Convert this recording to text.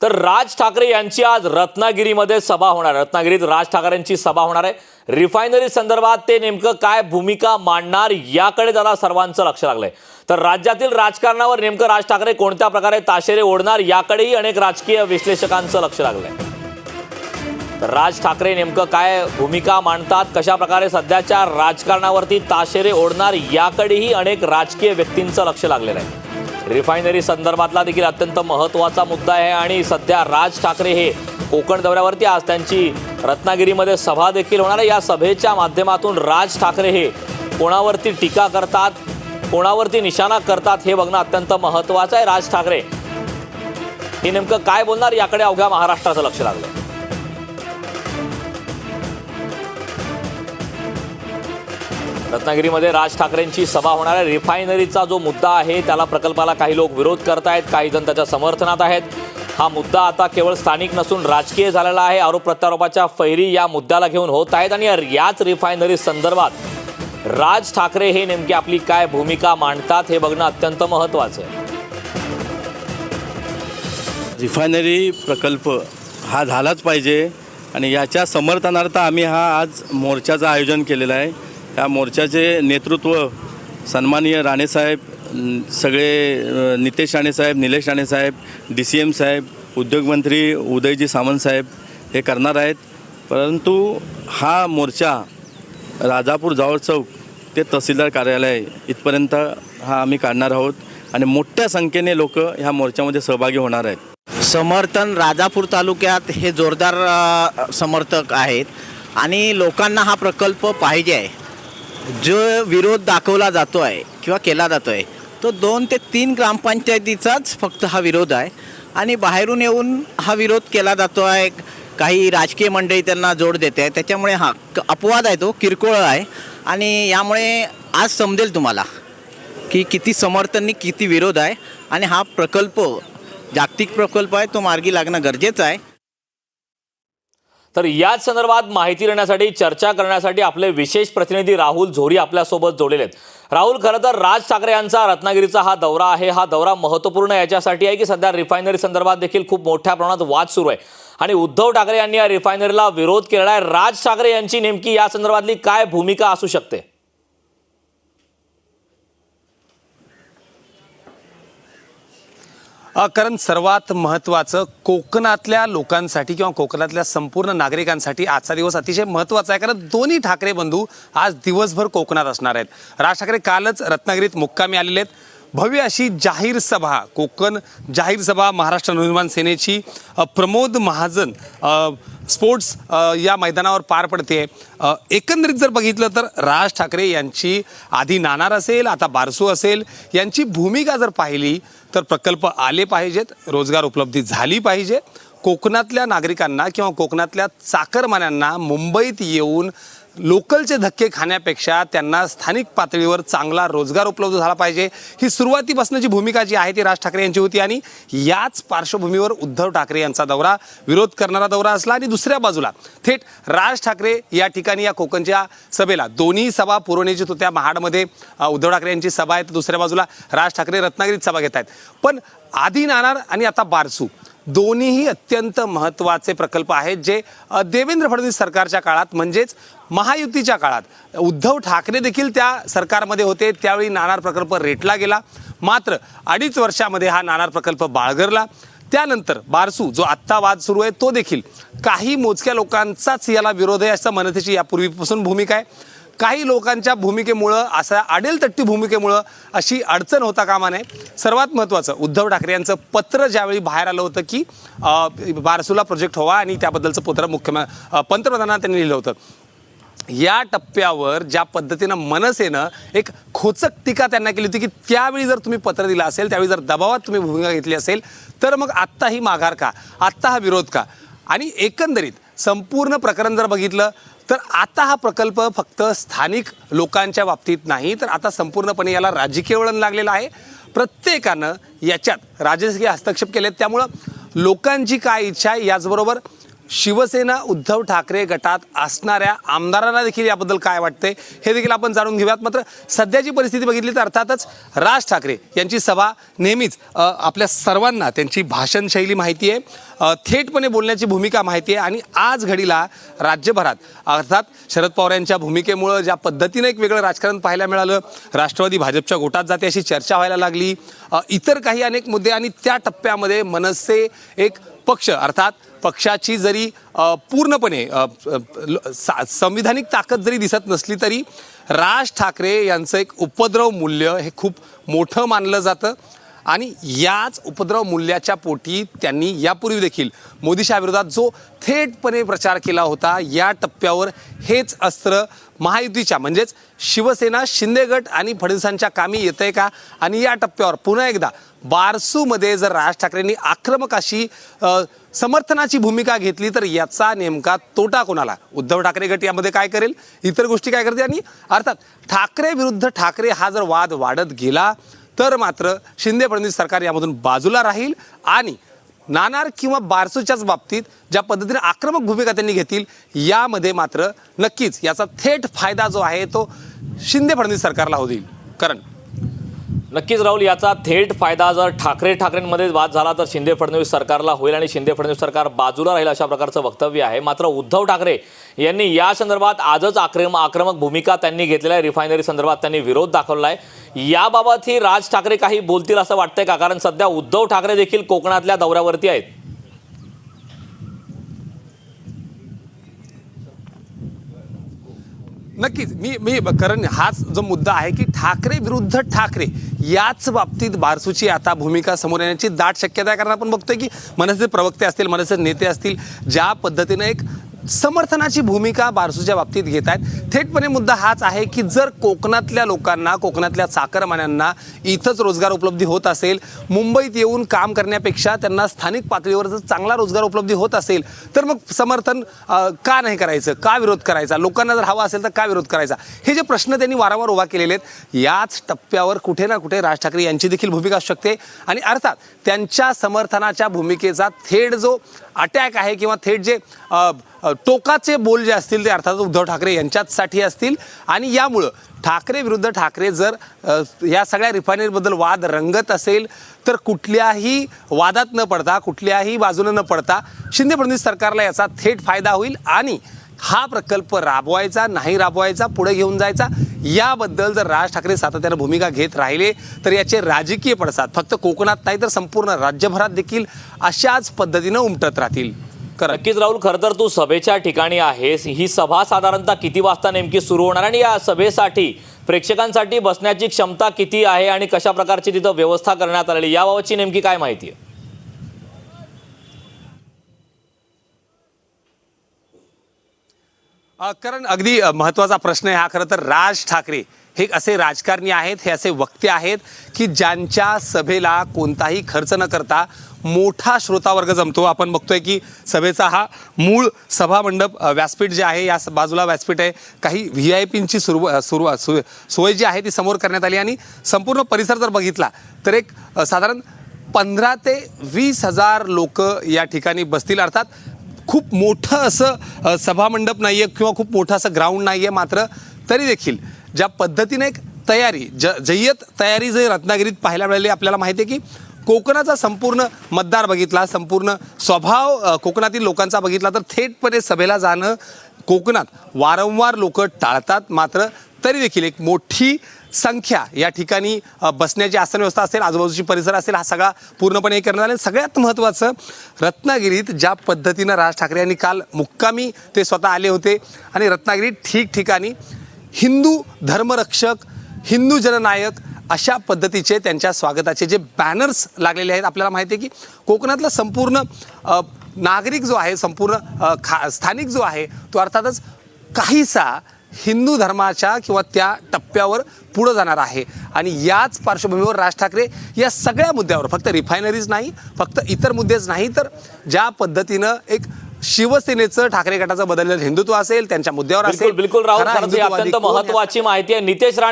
तर राज ठाकरे यांची आज रत्नागिरीमध्ये सभा होणार आहे। रत्नागिरीत राज ठाकरेंची सभा होणार आहे। रिफायनरी संदर्भात ते नेमकं काय भूमिका मांडणार याकडे जरा सर्वांचं लक्ष लागलंय। तर राज्यातील राजकारणावर नेमकं राज ठाकरे कोणत्या प्रकारे ताशेरे ओढणार याकडेही अनेक राजकीय विश्लेषकांचं लक्ष लागलंय। तर राज ठाकरे नेमकं काय भूमिका मांडतात, कशा प्रकारे सध्याच्या राजकारणावरती ताशेरे ओढणार याकडेही अनेक राजकीय व्यक्तींचं लक्ष लागलेलं आहे। रिफायनरी संदर्भातला देखील अत्यंत महत्त्वाचा मुद्दा आहे आणि सध्या राज ठाकरे हे कोकण दौऱ्यावरती आज त्यांची रत्नागिरीमध्ये सभा देखील होणार आहे। या सभेच्या माध्यमातून राज ठाकरे हे कोणावरती टीका करतात, कोणावरती निशाणा करतात हे बघणं अत्यंत महत्त्वाचं आहे। राज ठाकरे हे नेमकं काय बोलणार याकडे अवघ्या महाराष्ट्राचं लक्ष लागलं। रत्नागिरीमध्ये राज ठाकरेंची सभा होणार आहे। रिफायनरीचा जो मुद्दा आहे त्याला प्रकल्पाला काही लोक विरोध करतायत, काही जण त्याच्या समर्थनात आहेत। हा मुद्दा आता केवळ स्थानिक नसून राजकीय झालेला आहे। आरोप प्रत्यारोपाच्या फैरी या मुद्द्याला घेऊन होत आहेत आणि याच रिफायनरी संदर्भात राज ठाकरे हे नेमकी आपली काय भूमिका मांडतात हे बघणं अत्यंत महत्त्वाचं आहे। रिफायनरी प्रकल्प हा झालाच पाहिजे आणि याच्या समर्थनार्थ आम्ही हा आज मोर्चाचं आयोजन केलेलं आहे। या मोर्चाचे नेतृत्व सन्माननीय राणेसाहेब, सगळे नितेश राणेसाहेब, निलेश राणेसाहेब, DCM साहेब, उद्योगमंत्री उदयजी सामंत साहेब हे करणार आहेत। परंतु हा मोर्चा राजापूर जावळ चौक ते तहसीलदार कार्यालय इथपर्यंत हा आम्ही काढणार आहोत आणि मोठ्या संख्येने लोक ह्या मोर्चामध्ये सहभागी होणार आहेत। समर्थन राजापूर तालुक्यात हे जोरदार समर्थक आहेत आणि लोकांना हा प्रकल्प पाहिजे आहे। जो विरोध दाखवला जातो आहे किंवा केला जातो आहे तो 2 ते 3 ग्रामपंचायतीचाच फक्त हा विरोध आहे आणि बाहेरून येऊन हा विरोध केला जातो आहे। काही राजकीय मंडळी त्यांना जोड देते आहे, त्याच्यामुळे हा अपवाद आहे, तो किरकोळ आहे आणि यामुळे आज समजेल तुम्हाला की किती समर्थन किती विरोध आहे आणि हा प्रकल्प जागतिक प्रकल्प आहे, तो मार्गी लागणं गरजेचं आहे। तर याच संदर्भात माहिती देण्यासाठी, चर्चा करण्यासाठी आपले विशेष प्रतिनिधी राहुल झोरी आपल्यासोबत जोडलेले आहेत। राहुल, खरं तर राज ठाकरे यांचा रत्नागिरीचा हा दौरा आहे, हा दौरा महत्त्वपूर्ण याच्यासाठी आहे की सध्या रिफायनरी संदर्भात देखील खूप मोठ्या प्रमाणात वाद सुरू आहे आणि उद्धव ठाकरे यांनी या रिफायनरीला विरोध केलेला आहे। राज ठाकरे यांची नेमकी या संदर्भातली काय भूमिका असू शकते? कारण सर्वात महत्त्वाचं कोकणातल्या लोकांसाठी किंवा कोकणातल्या संपूर्ण नागरिकांसाठी आजचा दिवस अतिशय महत्त्वाचा आहे। कारण दोन्ही ठाकरे बंधू आज दिवसभर कोकणात असणार आहेत। राज ठाकरे कालच रत्नागिरीत मुक्कामी आलेले आहेत। भव्य अशी जाहीर सभा, कोकण जाहीर सभा महाराष्ट्र नवनिर्माण सेनेची प्रमोद महाजन स्पोर्ट्स या मैदानावर पार पडते। एकंदरीत जर बघितलं तर राज ठाकरे यांची आधी नाणार असेल, आता बारसू असेल, यांची भूमिका जर पाहिली तर प्रकल्प आले पाहिजेत, रोजगार उपलब्धी झाली पाहिजे। कोकणातल्या नागरिकांना किंवा कोकणातल्या चाकरमान्यांना मुंबईत येऊन लोकलचे धक्के खाण्यापेक्षा त्यांना स्थानिक पातळीवर चांगला रोजगार उपलब्ध झाला पाहिजे, ही सुरुवातीपासूनची भूमिका जी आहे ती राज ठाकरे यांची होती। आणि याच पार्श्वभूमीवर उद्धव ठाकरे यांचा दौरा विरोध करणारा दौरा असला आणि दुसऱ्या बाजूला थेट राज ठाकरे या ठिकाणी या कोकणच्या सभेला, दोन्ही सभा पुरवण्याची होत्या। महाडमध्ये उद्धव ठाकरे यांची सभा आहे तर दुसऱ्या बाजूला राज ठाकरे रत्नागिरीत सभा घेत आहेत। पण आधी नाणार आणि आता बारसू दोन्हीही अत्यंत महत्त्वाचे प्रकल्प आहेत जे देवेंद्र फडणवीस सरकारच्या काळात म्हणजेच महायुतीच्या काळात उद्धव ठाकरे देखील त्या सरकारमध्ये होते, त्यावेळी नाणार प्रकल्प रेटला गेला। मात्र 2.5 वर्षामध्ये हा नाणार प्रकल्प बाळगरला। त्यानंतर बारसू जो आत्ता वाद सुरू आहे तो देखील काही मोजक्या लोकांचाच याला विरोध आहे असं मनतेची यापूर्वीपासून भूमिका आहे। काही लोकांच्या भूमिकेमुळं, असा आडेलतट्टी भूमिकेमुळं अशी अडचण होता कामा नये। सर्वात महत्त्वाचं उद्धव ठाकरे यांचं पत्र ज्यावेळी बाहेर आलं होतं की बारसूला प्रोजेक्ट व्हावा आणि त्याबद्दलचं पत्र पंतप्रधानांना त्यांनी लिहिलं होतं। या टप्प्यावर ज्या पद्धतीनं मनसेनं एक खोचक टीका त्यांना केली होती की त्यावेळी जर तुम्ही पत्र दिलं असेल, त्यावेळी जर दबावात तुम्ही भूमिका घेतली असेल तर मग आत्ता ही माघार का, आत्ता हा विरोध का। आणि एकंदरीत संपूर्ण प्रकरण जर बघितलं तर आता हा प्रकल्प फक्त स्थानिक लोकांच्या बाबतीत नाही तर आता संपूर्णपणे याला राजकीय वळण लागलेलं आहे। प्रत्येकानं याच्यात राजकीय हस्तक्षेप केलेत, त्यामुळं लोकांची काय इच्छा आहे याचबरोबर शिवसेना उद्धव ठाकरे गटात असणाऱ्या आमदारांना देखील याबद्दल काय वाटतंय हे देखील आपण जाणून घेऊयात। मात्र सध्याची परिस्थिती बघितली तर अर्थातच राज ठाकरे यांची सभा नेहमीच आपल्या सर्वांना त्यांची भाषण शैली माहिती आहे, थेटपणे बोलण्याची भूमिका माहिती आहे आणि आज घडीला राज्यभरात अर्थात शरद पवार यांच्या भूमिकेमुळं ज्या पद्धतीने एक वेगळं राजकारण पाहायला मिळालं, राष्ट्रवादी भाजपच्या गोटात जाते अशी चर्चा व्हायला लागली, इतर काही अनेक मुद्दे आणि त्या टप्प्यामध्ये मनसे एक पक्ष अर्थात पक्षाची जरी पूर्णपणे संविधानिक ताकद जरी दिसत नसली तरी राज ठाकरे यांचं एक उपद्रव मूल्य हे खूप मोठं मानलं जातं आणि याच उपद्रव मूल्याच्या पोटी त्यांनी यापूर्वी देखील मोदी शहाविरोधात जो थेटपणे प्रचार केला होता, या टप्प्यावर हेच अस्त्र महायुतीच्या म्हणजेच शिवसेना शिंदे गट आणि फडणवीसांच्या कामी येतंय का? आणि या टप्प्यावर पुन्हा एकदा बारसूमध्ये जर राज ठाकरेंनी आक्रमक अशी समर्थनाची भूमिका घेतली तर याचा नेमका तोटा कोणाला? उद्धव ठाकरे गट यामध्ये काय करेल, इतर गोष्टी काय करते आणि अर्थात ठाकरे विरुद्ध ठाकरे हा जर वाद वाढत गेला तर मात्र शिंदे फडणवीस सरकार यामधून बाजूला राहील आणि नाणार किंवा बारसूच्याच बाबतीत ज्या पद्धतीने आक्रमक भूमिका त्यांनी घेतील यामध्ये मात्र नक्कीच याचा थेट फायदा जो आहे तो शिंदे फडणवीस सरकारला होईल। कारण नक्कीच राहुल, याचा थेट फायदा जर ठाकरेंमध्ये वाद झाला तर शिंदे फडणवीस सरकारला होईल आणि शिंदे फडणवीस सरकार बाजूला राहील अशा प्रकारचं वक्तव्य आहे। मात्र उद्धव ठाकरे यांनी या संदर्भात आजच आक्रमक भूमिका त्यांनी घेतलेल्या आहे, रिफायनरी संदर्भात त्यांनी विरोध दाखवला आहे। याबाबतही राज ठाकरे काही बोलतील असं वाटतंय का? कारण सध्या उद्धव ठाकरे देखील कोकणातल्या दौऱ्यावरती आहेत। नक्कीच मी कारण हाच जो मुद्दा आहे की ठाकरे विरुद्ध ठाकरे याच बाबतीत बारसूची आता भूमिका समोर येण्याची दाट शक्यता आहे। कारण आपण बघतोय की मनसे प्रवक्ते असतील, मनसे नेते असतील, ज्या पद्धतीने एक समर्थनाची भूमिका बारसूच्या बाबतीत घेत आहेत। थेटपणे मुद्दा हाच आहे की जर कोकणातल्या लोकांना, कोकणातल्या चाकरमान्यांना इथंच रोजगार उपलब्धी होत असेल, मुंबईत येऊन काम करण्यापेक्षा त्यांना स्थानिक पातळीवर जर चांगला रोजगार उपलब्धी होत असेल तर मग समर्थन का नाही करायचं, का विरोध करायचा, लोकांना जर हवा असेल तर का विरोध करायचा, हे जे प्रश्न त्यांनी वारंवार उभा केलेले आहेत। याच टप्प्यावर कुठे ना कुठे राज ठाकरे यांची देखील भूमिका असू शकते आणि अर्थात त्यांच्या समर्थनाच्या भूमिकेचा थेट जो अटॅक आहे किंवा थेट जे टोकाचे बोल जे असतील ते अर्थात उद्धव ठाकरे यांच्याचसाठी असतील आणि यामुळं ठाकरे विरुद्ध ठाकरे जर या सगळ्या रिफायनरीबद्दल वाद रंगत असेल तर कुठल्याही वादात न पडता, कुठल्याही बाजूने न पडता शिंदे फडणवीस सरकारला याचा थेट फायदा होईल आणि हा प्रकल्प राबवायचा नाही राबवायचा, पुढे घेऊन जायचा, याबद्दल जर राज ठाकरे सातत्याने भूमिका घेत राहिले तर याचे राजकीय पडसाद फक्त कोकणात नाही तर संपूर्ण राज्यभरात देखील अशाच पद्धतीनं उमटत राहतील। नक्कीच राहुल, खरं तर तू सभेच्या ठिकाणी आहेस, ही सभा साधारणतः किती वाजता नेमकी सुरू होणार आणि या सभेसाठी प्रेक्षकांसाठी बसण्याची क्षमता किती आहे आणि कशा प्रकारची तिथं व्यवस्था करण्यात आलेली याबाबतची नेमकी काय माहिती आहे? कारण अगदी महत्त्वाचा प्रश्न आहे हा। खरं तर राज ठाकरे हे असे राजकारणी आहेत, हे असे वक्ते आहेत की ज्यांच्या सभेला कोणताही खर्च न करता मोठा श्रोतावर्ग जमतो। आपण बघतोय की सभेचा हा मूळ सभा मंडप व्यासपीठ जे आहे, या बाजूला व्यासपीठ आहे, काही VIPंची सोय जी आहे ती समोर करण्यात आली आणि संपूर्ण परिसर जर बघितला तर एक साधारण 15 ते 20 हजार लोक या ठिकाणी बसतील। अर्थात खूप मोठं असं सभामंडप नाही आहे किंवा खूप मोठं असं ग्राउंड नाही आहे, मात्र तरी देखील ज्या पद्धतीने एक तयारी जय्यत तयारी जे रत्नागिरीत पाहायला मिळाली, आपल्याला माहिती आहे की कोकणाचा संपूर्ण मतदार बघितला, संपूर्ण स्वभाव कोकणातील लोकांचा बघितला तर थेटपणे सभेला जाणं कोकणात वारंवार लोक टाळतात। मात्र तरी देखील एक मोठी संख्या या ठिकाणी बसण्याची आसन व्यवस्था असेल, आजूबाजूची परिसर असेल, हा सगळा पूर्णपणे करण्यात आले। सगळ्यात महत्त्वाचं रत्नागिरीत ज्या पद्धतीनं राज ठाकरे यांनी काल मुक्कामी ते स्वतः आले होते आणि रत्नागिरीत ठिकठिकाणी हिंदू धर्मरक्षक, हिंदू जननायक अशा पद्धतीचे त्यांच्या स्वागताचे जे बॅनर्स लागलेले आहेत। आपल्याला माहिती आहे की कोकणातला संपूर्ण नागरिक जो आहे, संपूर्ण स्थानिक जो आहे तो अर्थातच काहीसा हिंदू धर्माच्या किंवा त्या टप्प्यावर पुढे जाणार आहे आणि याच पार्श्वभूमीवर राज ठाकरे या सगळ्या मुद्द्यावर फक्त रिफायनरीज नाही, फक्त इतर मुद्देच नाही तर ज्या पद्धतीनं एक शिवसेनेचं ठाकरे गटाचं बदललेलं हिंदुत्व असेल, त्यांच्या मुद्द्यावर असेल। बिलकुल राहुल, अत्यंत महत्त्वाची माहिती आहे। नितेश राणे